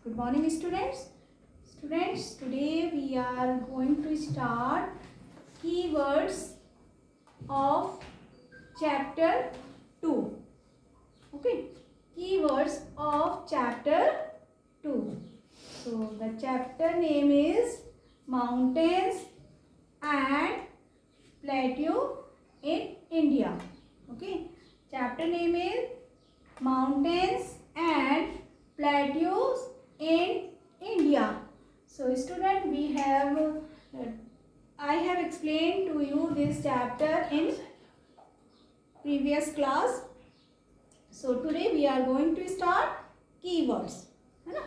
Good morning, students. Students, today we are going to start keywords of chapter 2. Okay, keywords of chapter 2. So the chapter name is Mountains and Plateau in India. Okay, chapter name is Mountains and Plateaus in India. So student, I have explained to you this chapter in previous class. So today we are going to start keywords, है ना?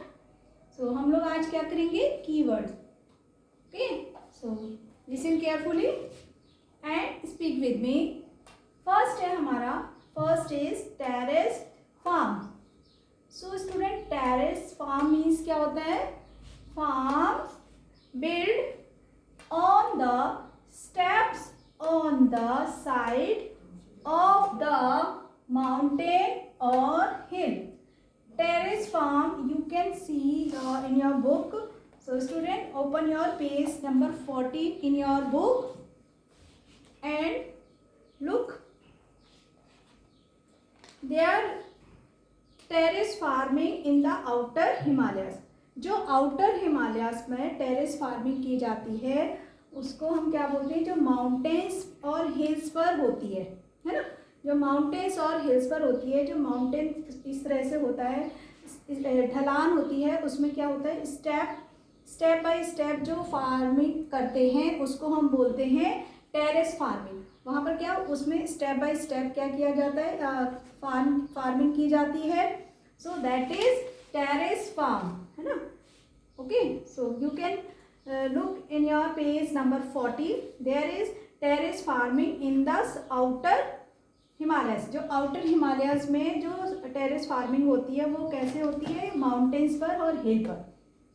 So हम लोग आज क्या करेंगे? Keywords. Okay. So listen carefully and speak with me. First है हमारा, first is terrace farm. So student, terrace farm means क्या होता है? Farms built on the steps on the side of the mountain or hill. Terrace farm you can see in your book. So student, open your page number 14 in your book and look. There terrace farming in the outer Himalayas. जो outer Himalayas में terrace farming की जाती है उसको हम क्या बोलते हैं? जो माउंटेन्स और हिल्स पर होती है ना? जो माउंटेन्स और हिल्स पर होती है, जो माउंटेन इस तरह से होता है, ढलान होती है, उसमें क्या होता है? स्टेप बाय स्टेप जो फार्मिंग करते हैं उसको हम बोलते हैं टेरेस फार्मिंग. वहाँ पर क्या, उसमें स्टेप बाय स्टेप क्या किया जाता है? फार्मिंग की जाती है. So that is terrace farm, है ना? Okay, so you can look in your page number 40. There is terrace farming in the outer Himalayas. जो आउटर हिमालयस में जो टेरेस फार्मिंग होती है वो कैसे होती है? माउंटेन्स पर और हिल पर,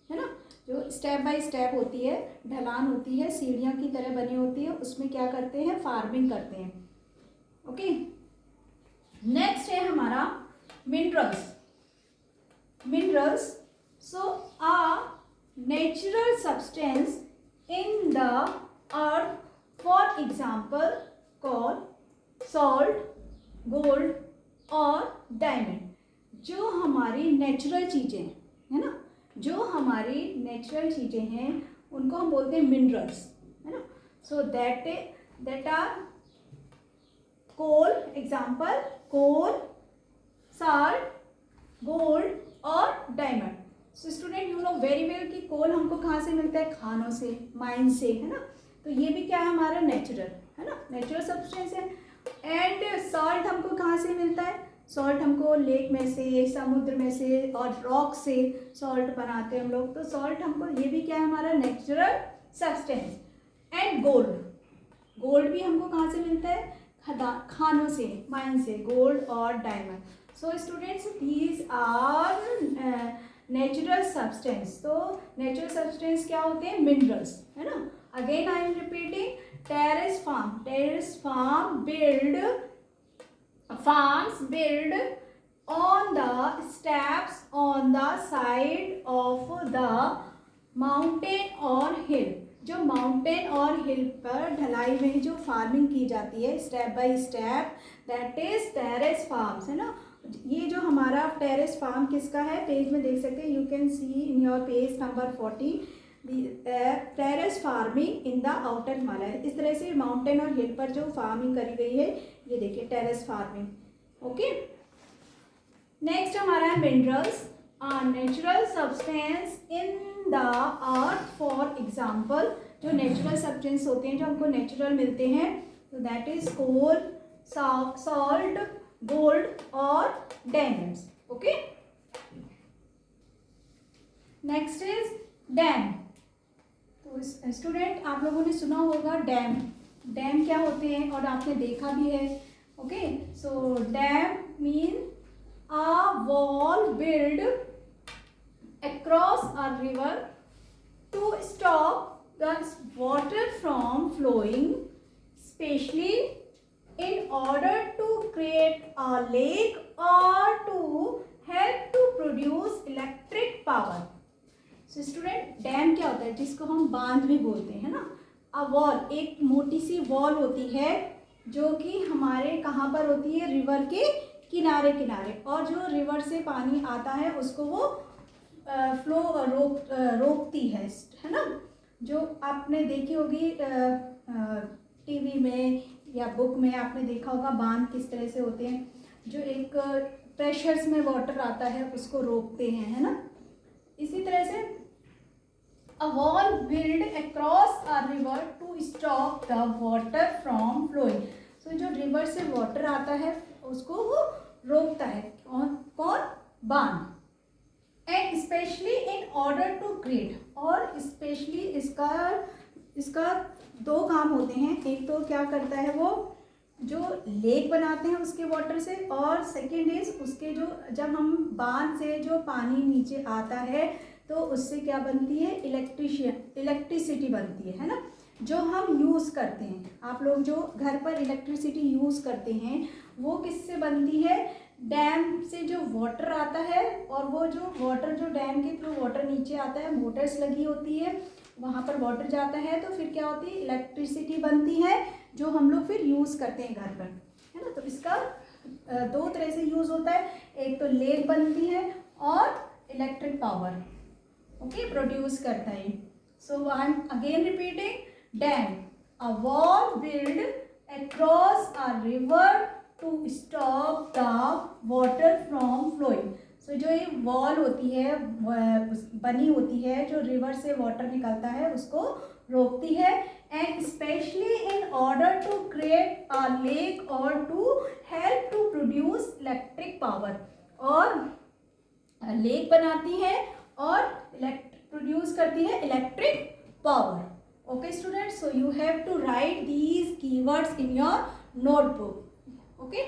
है ना? जो स्टेप बाय स्टेप होती है, ढलान होती है, सीढ़ियों की तरह बनी होती है, उसमें क्या करते हैं? फार्मिंग करते हैं. ओके, नेक्स्ट है हमारा minerals. Minerals, so a natural substance in the earth, for example coal salt, gold और डायमंड. जो हमारी नेचुरल चीज़ें है ना, जो हमारी नेचुरल चीज़ें हैं उनको हम बोलते हैं मिनरल्स, है ना? So that are coal, example coal, salt, gold और diamond. So student, you know very well कि कोल हमको कहाँ से मिलता है? खानों से, माइन से, है ना? तो ये भी क्या है? हमारा नेचुरल, है ना? नेचुरल सब्सटेंस है. एंड सॉल्ट हमको कहाँ से मिलता है? सॉल्ट हमको लेक में से, समुद्र में से और रॉक से सॉल्ट बनाते हैं हम लोग. तो सॉल्ट हमको, ये भी क्या है? हमारा natural substance. And gold, gold भी हमको कहाँ से मिलता है? खानों से, माइन से, गोल्ड और diamond. So students, these are natural substance. तो नेचुरल सब्सटेंस क्या होते हैं? मिनरल्स, है ना? Again I am repeating, terrace farm. Terrace farm farms built on the steps on the side of the mountain or hill. जो mountain और हिल पर ढलाई में जो फार्मिंग की जाती है step by step, that is terrace farms, है ना? ये जो हमारा टेरेस फार्म किसका है? पेज में देख सकते हैं, you can see in your page number 40 terrace farming in the outer Himalaya. इस तरह से माउंटेन और हिल पर जो फार्मिंग करी गई है, ये देखिए टेरेस फार्मिंग. ओके, नेक्स्ट हमारा है minerals, natural substance in the earth. For example, जो नेचुरल सब्सटेंस होते हैं जो हमको नेचुरल मिलते हैं, तो that is coal, salt, gold और diamonds. Okay, next is dam. तो स्टूडेंट, आप लोगों ने सुना होगा डैम. डैम क्या होते हैं और आपने देखा भी है. Okay, so damn mean a wall built across a river to stop the water from flowing, especially in order to create a lake or to help to produce electric power. Dam क्या होता है, जिसको हम बांध भी बोलते हैं ना। अ वॉल, एक मोटी सी वॉल होती है जो कि हमारे कहाँ पर होती है, रिवर के किनारे किनारे, और जो रिवर से पानी आता है उसको वो फ्लो रोकती है ना। जो आपने देखी होगी टीवी में या बुक में आपने देखा होगा बांध किस तरह से होते हैं, जो एक प्रेशर्स में वाटर आता है उसको रोकते हैं, है ना। इसी तरह से a wall build across a river to stop the water from flowing. So जो रिवर से वाटर आता है उसको वो रोकता है, कौन बांध। And specially in order to create, और स्पेशली इसका दो काम होते हैं। एक तो क्या करता है वो जो लेक बनाते हैं उसके वाटर से, और सेकेंड इज उसके जो जब हम बांध से जो पानी नीचे आता है तो उससे क्या बनती है, इलेक्ट्रिसिटी बनती है ना, जो हम यूज़ करते हैं। आप लोग जो घर पर इलेक्ट्रिसिटी यूज़ करते हैं वो किससे बनती है, डैम से जो वाटर आता है, और वो जो वाटर जो डैम के थ्रू वाटर नीचे आता है, मोटर्स लगी होती है, वहाँ पर वाटर जाता है तो फिर क्या होती है, इलेक्ट्रिसिटी बनती है जो हम लोग फिर यूज़ करते हैं घर पर, है ना। तो इसका दो तरह से यूज़ होता है, एक तो लेक बनती है और इलेक्ट्रिक पावर ओके प्रोड्यूस करता है। So I am again repeating, dam a wall build across a river to stop the water from flowing. So जो ये वॉल होती है बनी होती है जो रिवर से वाटर निकलता है उसको रोकती है, and specially in order to create a lake और to help to produce electric power, और लेक बनाती है और प्रोड्यूस करती है electric power. Okay students, so you have to write these keywords in your notebook. Okay.